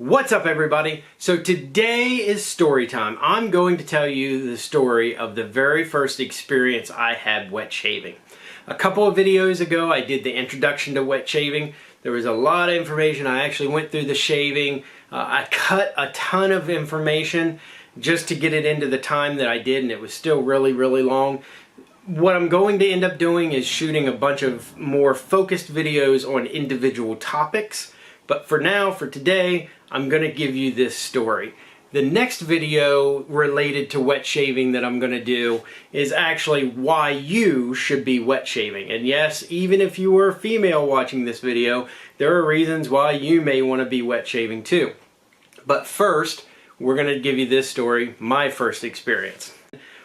What's up, everybody? So today is story time. I'm going to tell you the story of the very first experience I had wet shaving. A couple of videos ago I did the introduction to wet shaving. There was a lot of information. I actually went through the shaving. I cut a ton of information just to get it into the time that I did, and it was still really long. What I'm going to end up doing is shooting a bunch of more focused videos on individual topics. But for now, for today, I'm going to give you this story. The next video related to wet shaving that I'm going to do is actually why you should be wet shaving. And yes, even if you were a female watching this video, there are reasons why you may want to be wet shaving too. But first, we're going to give you this story, my first experience.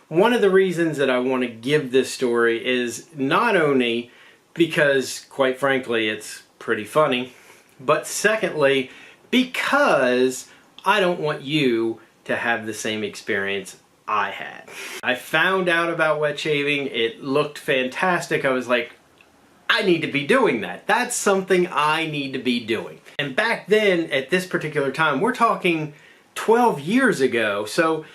One of the reasons that I want to give this story is not only because, quite frankly, it's pretty funny, but secondly, because I don't want you to have the same experience I had. I found out about wet shaving. It looked fantastic. I was like, I need to be doing that. That's something I need to be doing. And back then, at this particular time, we're talking 12 years ago. So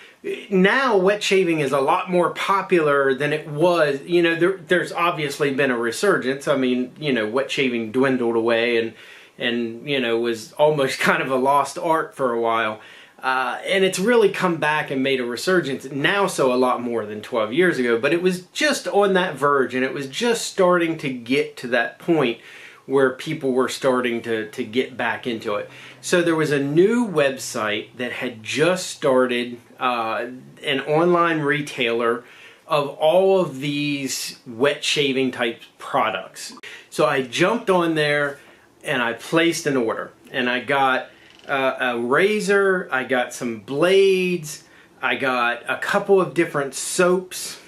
now wet shaving is a lot more popular than it was. You know, there's obviously been a resurgence. I mean, you know, wet shaving dwindled away and you know, was almost kind of a lost art for a while. And it's really come back and made a resurgence now, so a lot more than 12 years ago. But it was just on that verge, and it was just starting to get to that point where people were starting to get back into it. So there was a new website that had just started, an online retailer of all of these wet shaving type products. So I jumped on there and I placed an order, and I got a razor, I got some blades, I got a couple of different soaps.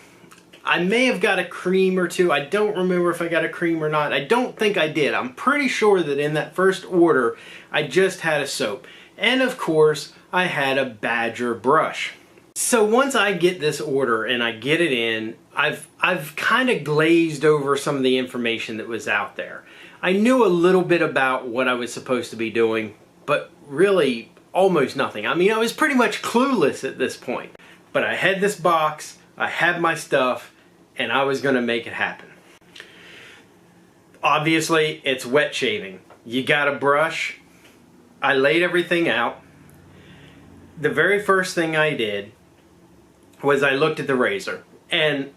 I may have got a cream or two. I don't remember if I got a cream or not. I don't think I did. I'm pretty sure that in that first order I just had a soap. And of course I had a Badger brush. So once I get this order and I get it in, I've kind of glazed over some of the information that was out there. I knew a little bit about what I was supposed to be doing, but really almost nothing. I mean, I was pretty much clueless at this point. But I had this box, I had my stuff, and I was going to make it happen. Obviously, it's wet shaving. You got a brush. I laid everything out. The very first thing I did was I looked at the razor, and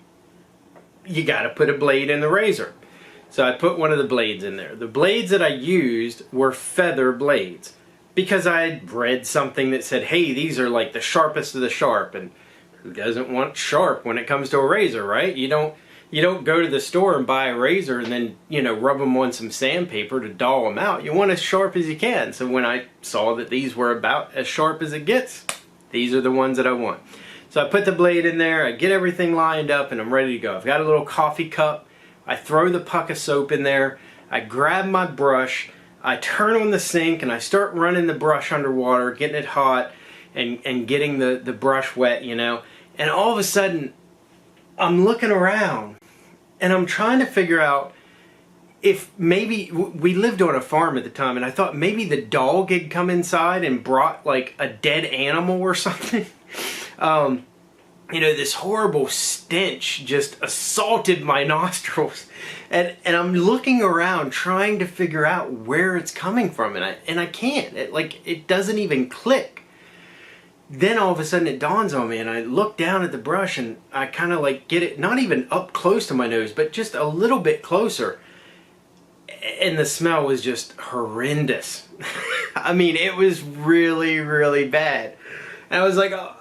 you got to put a blade in the razor. So I put one of the blades in there. The blades that I used were feather blades because I had read something that said, hey, these are like the sharpest of the sharp, and who doesn't want sharp when it comes to a razor, right? You don't go to the store and buy a razor and then, you know, rub them on some sandpaper to dull them out. You want as sharp as you can. So when I saw that these were about as sharp as it gets, these are the ones that I want. So I put the blade in there, I get everything lined up, and I'm ready to go. I've got a little coffee cup. I throw the puck of soap in there, I grab my brush, I turn on the sink, and I start running the brush underwater, getting it hot, and getting the brush wet, you know. And all of a sudden, I'm looking around, and I'm trying to figure out if maybe, we lived on a farm at the time, and I thought maybe the dog had come inside and brought like a dead animal or something. You know, this horrible stench just assaulted my nostrils, and I'm looking around trying to figure out where it's coming from, and I can't. It doesn't even click. Then all of a sudden it dawns on me, and I look down at the brush, and I kind of like get it not even up close to my nose, but just a little bit closer, and the smell was just horrendous. I mean, it was really bad, and I was like, oh,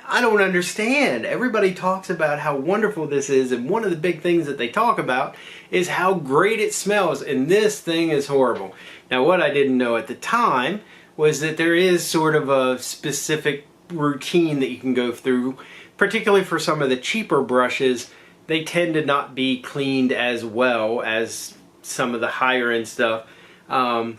I don't understand. Everybody talks about how wonderful this is, and one of the big things that they talk about is how great it smells, and this thing is horrible. Now, what I didn't know at the time was that there is sort of a specific routine that you can go through, particularly for some of the cheaper brushes. They tend to not be cleaned as well as some of the higher end stuff. And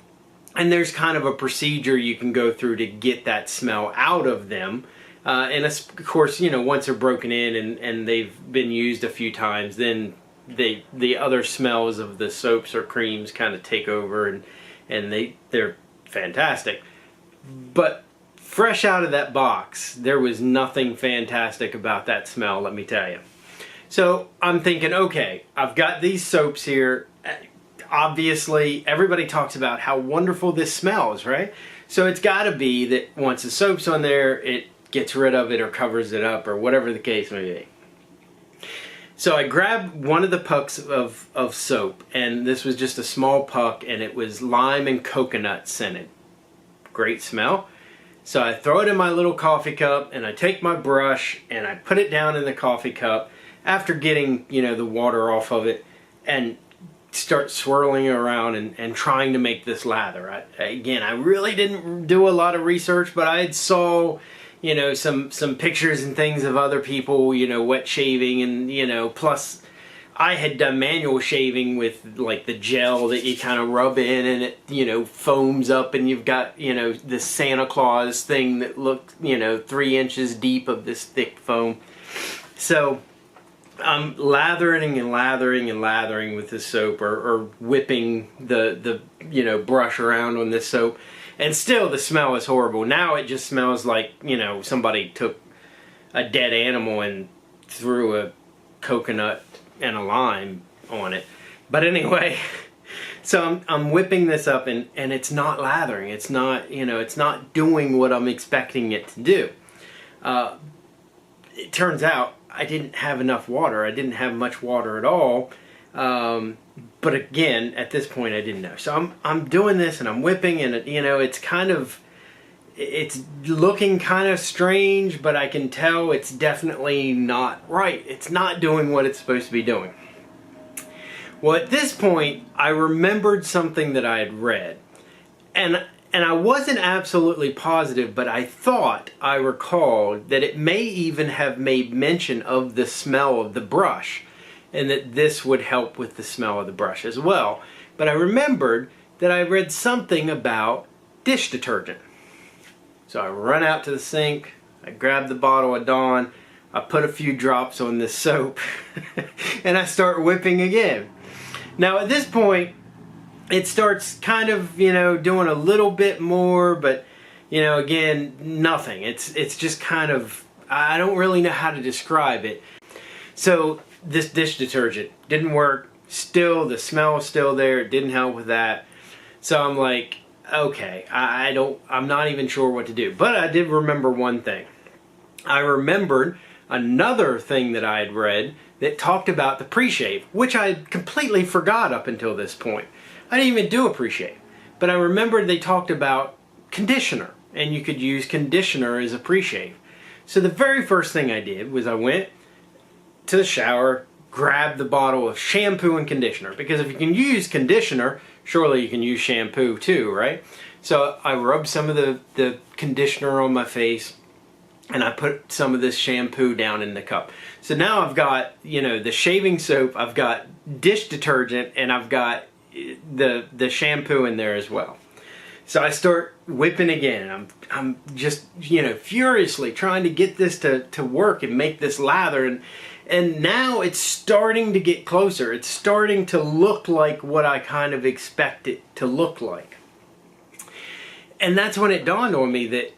there's kind of a procedure you can go through to get that smell out of them. And of course, you know, once they're broken in and they've been used a few times, then the other smells of the soaps or creams kind of take over, and they're fantastic. But fresh out of that box, there was nothing fantastic about that smell, let me tell you. So I'm thinking, okay, I've got these soaps here. Obviously, everybody talks about how wonderful this smells, right? So it's got to be that once the soap's on there, it gets rid of it or covers it up or whatever the case may be. So I grabbed one of the pucks of soap, and this was just a small puck, and it was lime and coconut scented. Great smell. So I throw it in my little coffee cup, and I take my brush and I put it down in the coffee cup after getting, you know, the water off of it, and start swirling around and trying to make this lather. Again, I really didn't do a lot of research, but I had saw, you know, some pictures and things of other people, you know, wet shaving, and, you know, plus I had done manual shaving with like the gel that you kind of rub in and it, you know, foams up, and you've got, you know, this Santa Claus thing that looked, you know, 3 inches deep of this thick foam. So I'm lathering and lathering and lathering with this soap, or whipping the you know, brush around on this soap, and still the smell is horrible. Now it just smells like, you know, somebody took a dead animal and threw a coconut and a lime on it. But anyway, so I'm whipping this up, and it's not lathering. It's not, you know, it's not doing what I'm expecting it to do. It turns out I didn't have enough water. I didn't have much water at all. But again, at this point, I didn't know. So I'm doing this, and I'm whipping, and you know, it's kind of, it's looking kind of strange, but I can tell it's definitely not right. It's not doing what it's supposed to be doing. Well, at this point, I remembered something that I had read, and I wasn't absolutely positive, but I thought I recalled that it may even have made mention of the smell of the brush, and that this would help with the smell of the brush as well. But I remembered that I read something about dish detergent. So I run out to the sink, I grab the bottle of Dawn, I put a few drops on this soap, and I start whipping again. Now at this point, it starts kind of, you know, doing a little bit more, but, you know, again, nothing. It's just kind of, I don't really know how to describe it. So this dish detergent didn't work. Still, the smell is still there. It didn't help with that. So I'm like, okay, I'm not even sure what to do. But I did remember one thing. I remembered another thing that I had read that talked about the pre-shave, which I had completely forgot up until this point. I didn't even do a pre-shave. But I remembered they talked about conditioner, and you could use conditioner as a pre-shave. So the very first thing I did was I went to the shower, grabbed the bottle of shampoo and conditioner, because if you can use conditioner, surely you can use shampoo too, right? So I rubbed some of the conditioner on my face, and I put some of this shampoo down in the cup. So now I've got, you know, the shaving soap, I've got dish detergent, and I've got the shampoo in there as well. So I start whipping again. I'm just, you know, furiously trying to get this to work and make this lather, and now it's starting to get closer. It's starting to look like what I kind of expect it to look like. And that's when it dawned on me that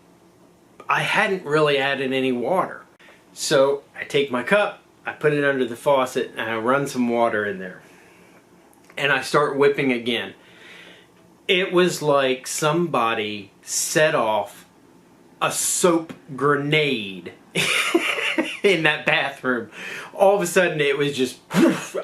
I hadn't really added any water. So I take my cup, I put it under the faucet, and I run some water in there. And I start whipping again. It was like somebody set off a soap grenade in that bathroom. All of a sudden it was just,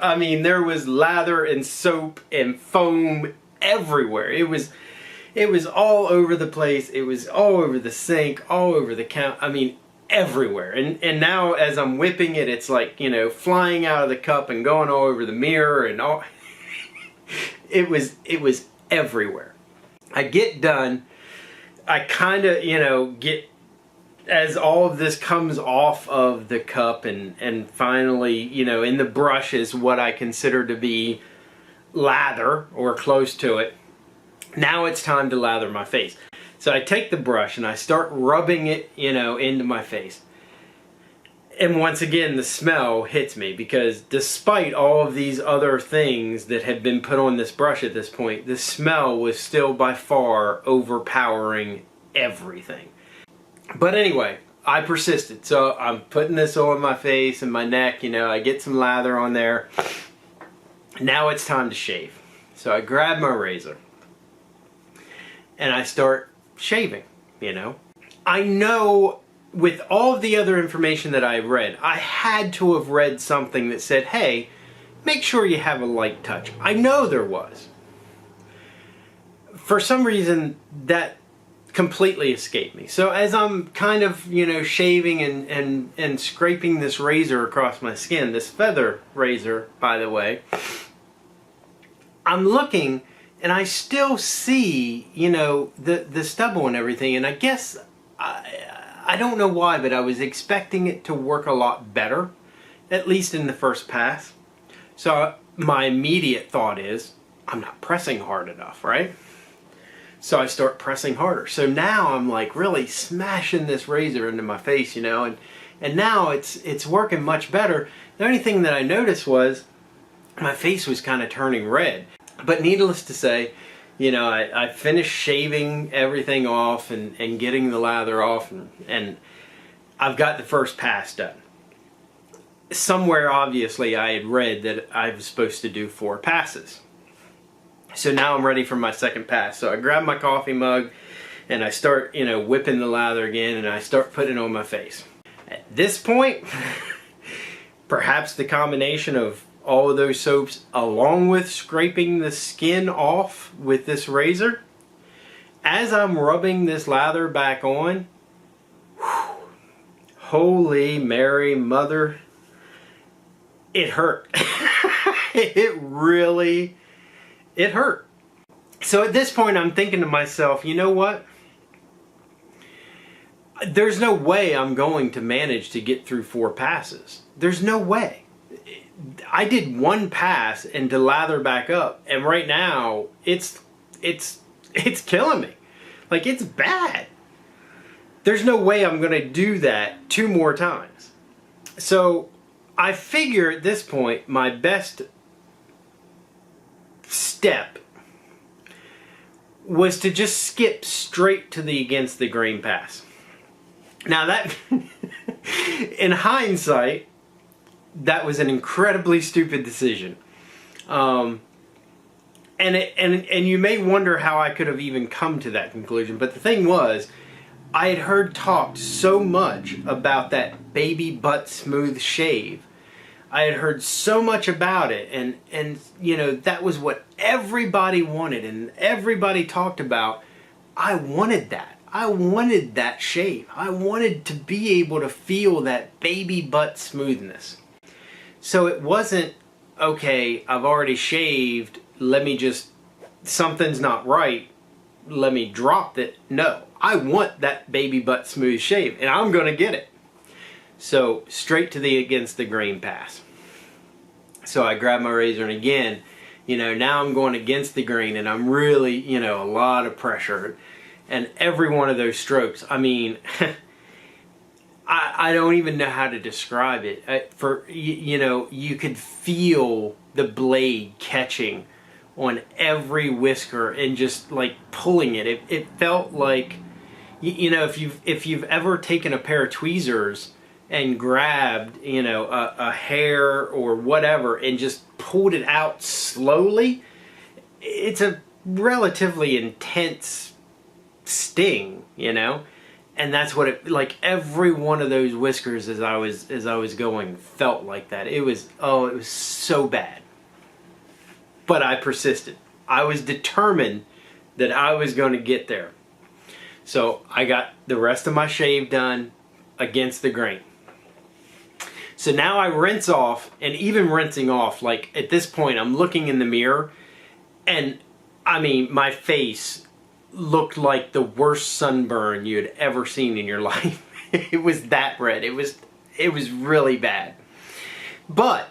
I mean, there was lather and soap and foam everywhere. It was all over the place. It was all over the sink, all over the counter. I mean, everywhere. And now as I'm whipping it, it's like, you know, flying out of the cup and going all over the mirror and all. It was everywhere. I get done. I kind of, you know, get, as all of this comes off of the cup and finally, you know, in the brush is what I consider to be lather or close to it. Now it's time to lather my face. So I take the brush and I start rubbing it, you know, into my face. And once again, the smell hits me, because despite all of these other things that had been put on this brush at this point, the smell was still by far overpowering everything. But anyway, I persisted. So I'm putting this on my face and my neck, you know, I get some lather on there. Now it's time to shave. So I grab my razor and I start shaving, you know. I know with all of the other information that I read, I had to have read something that said, hey, make sure you have a light touch. I know there was. For some reason, that completely escaped me. So as I'm kind of, you know, shaving and scraping this razor across my skin, this feather razor, by the way, I'm looking and I still see, you know, the stubble and everything, and I guess, I don't know why, but I was expecting it to work a lot better, at least in the first pass. So my immediate thought is, I'm not pressing hard enough, right? So I start pressing harder. So now I'm like really smashing this razor into my face, you know, and now it's working much better. The only thing that I noticed was my face was kind of turning red. But needless to say, you know, I finished shaving everything off and getting the lather off, and I've got the first pass done. Somewhere, obviously, I had read that I was supposed to do 4 passes. So now I'm ready for my second pass. So I grab my coffee mug and I start, you know, whipping the lather again, and I start putting it on my face. At this point, perhaps the combination of all of those soaps along with scraping the skin off with this razor, as I'm rubbing this lather back on, whew, holy Mary Mother, it hurt. It hurt. So at this point I'm thinking to myself, you know what? There's no way I'm going to manage to get through 4 passes. There's no way. I did 1 pass and to lather back up, and right now it's killing me. Like, it's bad. There's no way I'm gonna do that 2 more times. So I figure at this point my best step was to just skip straight to the against the grain pass. Now that in hindsight, that was an incredibly stupid decision. And you may wonder how I could have even come to that conclusion, but the thing was, I had heard talked so much about that baby butt smooth shave. I had heard so much about it, and you know, that was what everybody wanted and everybody talked about. I wanted that. I wanted that shave. I wanted to be able to feel that baby butt smoothness. So it wasn't, okay, I've already shaved, let me just, something's not right, let me drop it. No, I want that baby butt smooth shave, and I'm going to get it. So straight to the against the grain pass. So I grab my razor, and again, you know, now I'm going against the grain, and I'm really, you know, a lot of pressure. And every one of those strokes, I mean, I don't even know how to describe it. You know, you could feel the blade catching on every whisker and just like pulling it. It felt like, you know, if you've ever taken a pair of tweezers and grabbed, you know, a hair or whatever and just pulled it out slowly, it's a relatively intense sting, you know. And that's what it, like every one of those whiskers as I was going felt like that. It was, oh, it was so bad. But I persisted. I was determined that I was going to get there. So I got the rest of my shave done against the grain. So now I rinse off, and even rinsing off, like at this point I'm looking in the mirror, and I mean, my face looked like the worst sunburn you had ever seen in your life. It was that red. It was really bad. But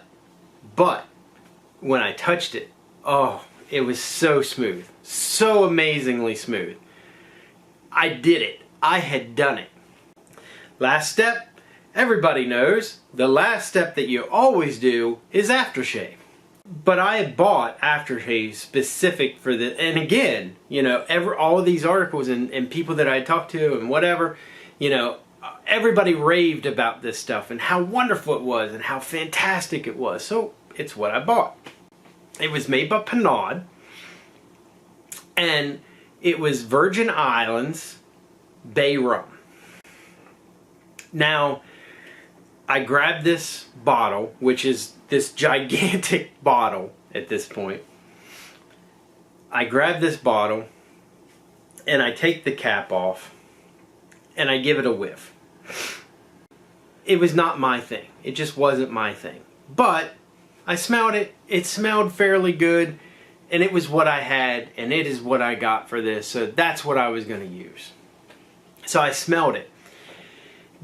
when I touched it, oh, it was so smooth. So amazingly smooth. I did it. I had done it. Last step, Everybody knows the last step that you always do is aftershave. But I had bought aftershave specific for the, and again, you know, all of these articles and people that I talked to and whatever, you know, everybody raved about this stuff and how wonderful it was and how fantastic it was. So it's what I bought. It was made by Panaud, and it was Virgin Islands Bay Rum. Now, I grabbed this bottle, which is this gigantic bottle at this point. I grab this bottle and I take the cap off and I give it a whiff. It was not my thing. It just wasn't my thing. But I smelled it. It smelled fairly good, and it was what I had, and it is what I got for this. So that's what I was going to use. So I smelled it.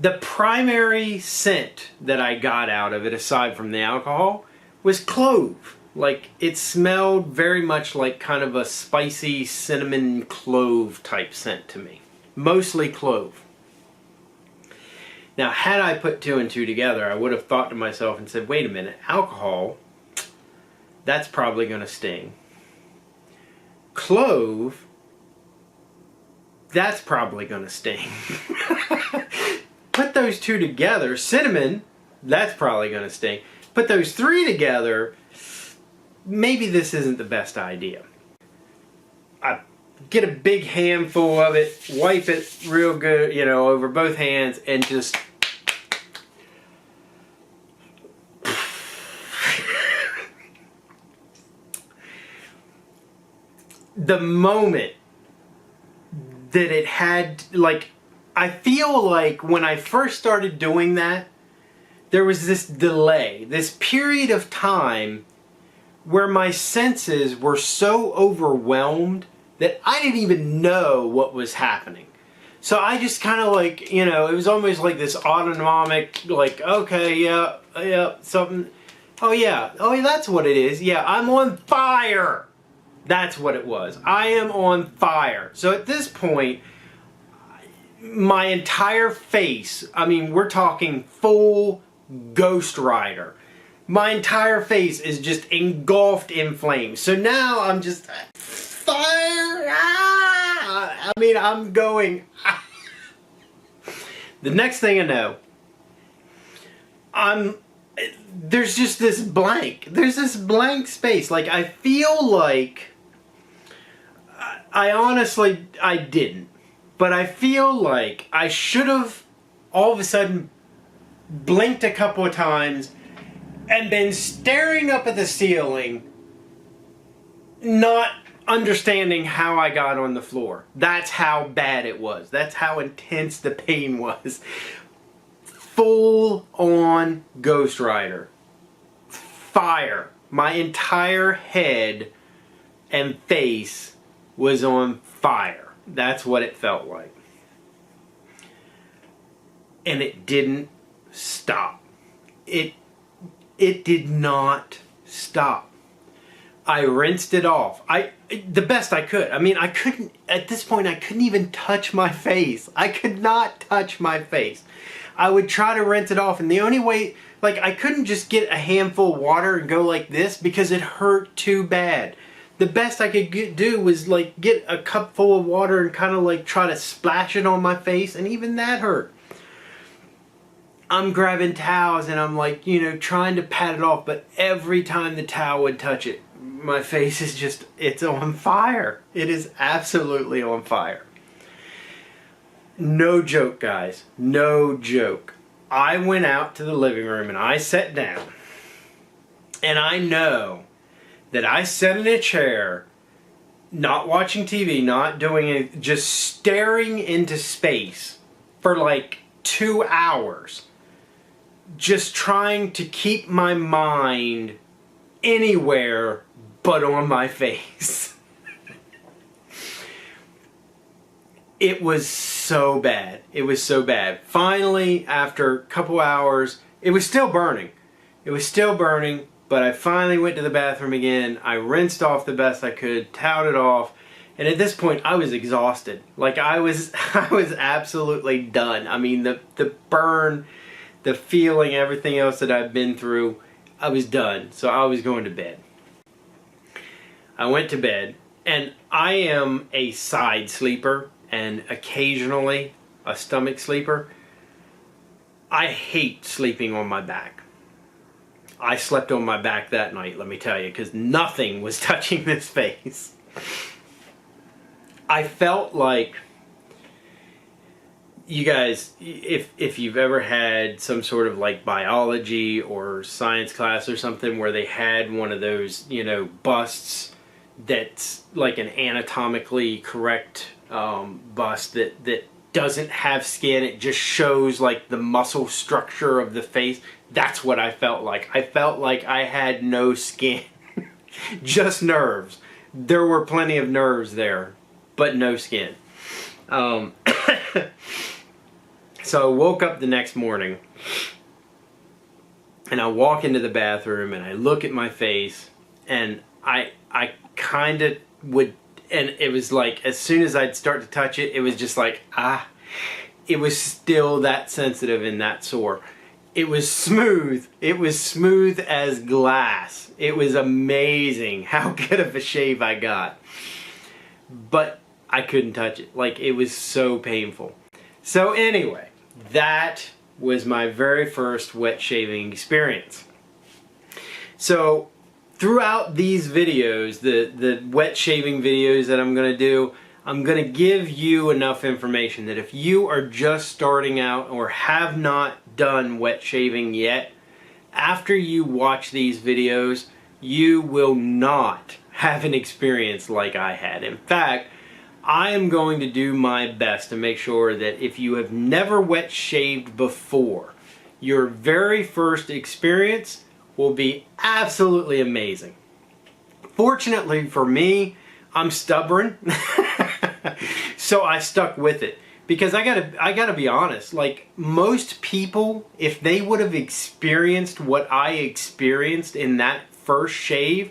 The primary scent that I got out of it, aside from the alcohol, was clove. Like, it smelled very much like kind of a spicy cinnamon clove type scent to me. Mostly clove. Now, had I put two and two together, I would have thought to myself and said, wait a minute, alcohol, that's probably going to sting. Clove, that's probably going to sting. Put those two together, cinnamon, that's probably going to sting. Put those three together, maybe this isn't the best idea. I get a big handful of it, wipe it real good, you know, over both hands, and just the moment that it had, like, I feel like when I first started doing that, there was this delay, this period of time where my senses were so overwhelmed that I didn't even know what was happening. So I just kind of like, you know, it was almost like this autonomic, like, okay, yeah, something, oh yeah, that's what it is. Yeah, I'm on fire. That's what it was. I am on fire. So at this point, my entire face, I mean, we're talking full Ghost Rider. My entire face is just engulfed in flames. So now I'm just, fire! Ah! I mean, I'm going, ah. The next thing I know, there's just this blank. There's this blank space. Like, I feel like, I didn't. But I feel like I should have all of a sudden blinked a couple of times and been staring up at the ceiling, not understanding how I got on the floor. That's how bad it was. That's how intense the pain was. Full on Ghost Rider. Fire. My entire head and face was on fire. That's what it felt like. And it didn't stop. It did not stop. I rinsed it off. The best I could. I mean, I couldn't, at this point, I couldn't even touch my face. I could not touch my face. I would try to rinse it off, and the only way, like, I couldn't just get a handful of water and go like this because it hurt too bad. The best I could do was like get a cup full of water and kind of like try to splash it on my face, and even that hurt. I'm grabbing towels and I'm like, you know, trying to pat it off, but every time the towel would touch it, my face is just, it's on fire. It is absolutely on fire. No joke, guys. No joke. I went out to the living room and I sat down, and I know that I sat in a chair, not watching TV, not doing it, just staring into space for like 2 hours, just trying to keep my mind anywhere but on my face. It was so bad. It was so bad. Finally, after a couple hours, it was still burning. It was still burning. But I finally went to the bathroom again. I rinsed off the best I could, toweled it off, and at this point I was exhausted. Like, I was absolutely done. I mean, the burn, the feeling, everything else that I've been through, I was done. So I was going to bed. I went to bed, and I am a side sleeper and occasionally a stomach sleeper. I hate sleeping on my back. I slept on my back that night, let me tell you, because nothing was touching this face. I felt like, you guys, if you've ever had some sort of like biology or science class or something where they had one of those, you know, busts that's like an anatomically correct bust that doesn't have skin, it just shows like the muscle structure of the face. That's what I felt like. I felt like I had no skin, just nerves. There were plenty of nerves there, but no skin. So I woke up the next morning, and I walk into the bathroom, and I look at my face, and I kind of would, and it was like, as soon as I'd start to touch it, it was just like, it was still that sensitive and that sore. It was smooth. It was smooth as glass. It was amazing how good of a shave I got. But I couldn't touch it. Like, it was so painful. So anyway, that was my very first wet shaving experience. So throughout these videos, the wet shaving videos that I'm going to do, I'm going to give you enough information that if you are just starting out or have not done wet shaving yet, after you watch these videos, you will not have an experience like I had. In fact, I am going to do my best to make sure that if you have never wet shaved before, your very first experience will be absolutely amazing. Fortunately for me, I'm stubborn, so I stuck with it. Because I gotta be honest, like most people, if they would have experienced what I experienced in that first shave,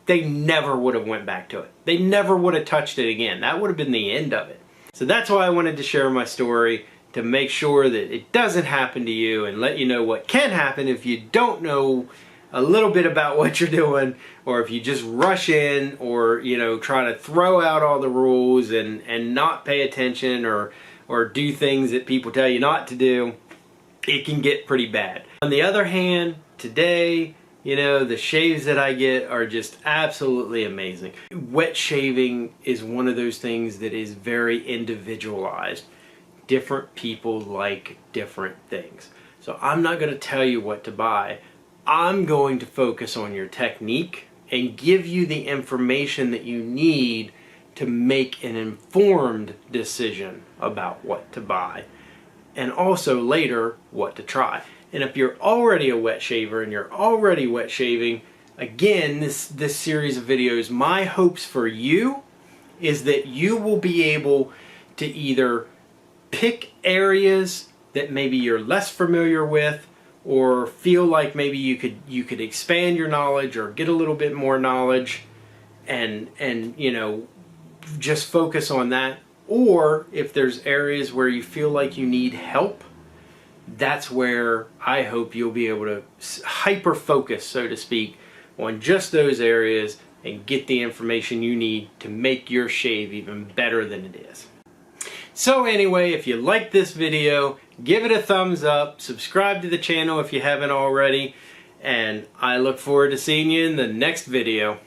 they never would have went back to it. They never would have touched it again. That would have been the end of it. So that's why I wanted to share my story, to make sure that it doesn't happen to you and let you know what can happen if you don't know a little bit about what you're doing, or if you just rush in, or you know, try to throw out all the rules and not pay attention, or do things that people tell you not to do. It can get pretty bad. On the other hand, today, you know, the shaves that I get are just absolutely amazing. Wet shaving is one of those things that is very individualized. Different people like different things. So I'm not going to tell you what to buy. I'm going to focus on your technique and give you the information that you need to make an informed decision about what to buy, and also later what to try. And if you're already a wet shaver and you're already wet shaving, again, this series of videos, my hopes for you is that you will be able to either pick areas that maybe you're less familiar with, or feel like maybe you could expand your knowledge or get a little bit more knowledge, and you know, just focus on that. Or if there's areas where you feel like you need help, that's where I hope you'll be able to hyper focus, so to speak, on just those areas and get the information you need to make your shave even better than it is. So anyway, if you like this video, give it a thumbs up, subscribe to the channel if you haven't already, and I look forward to seeing you in the next video.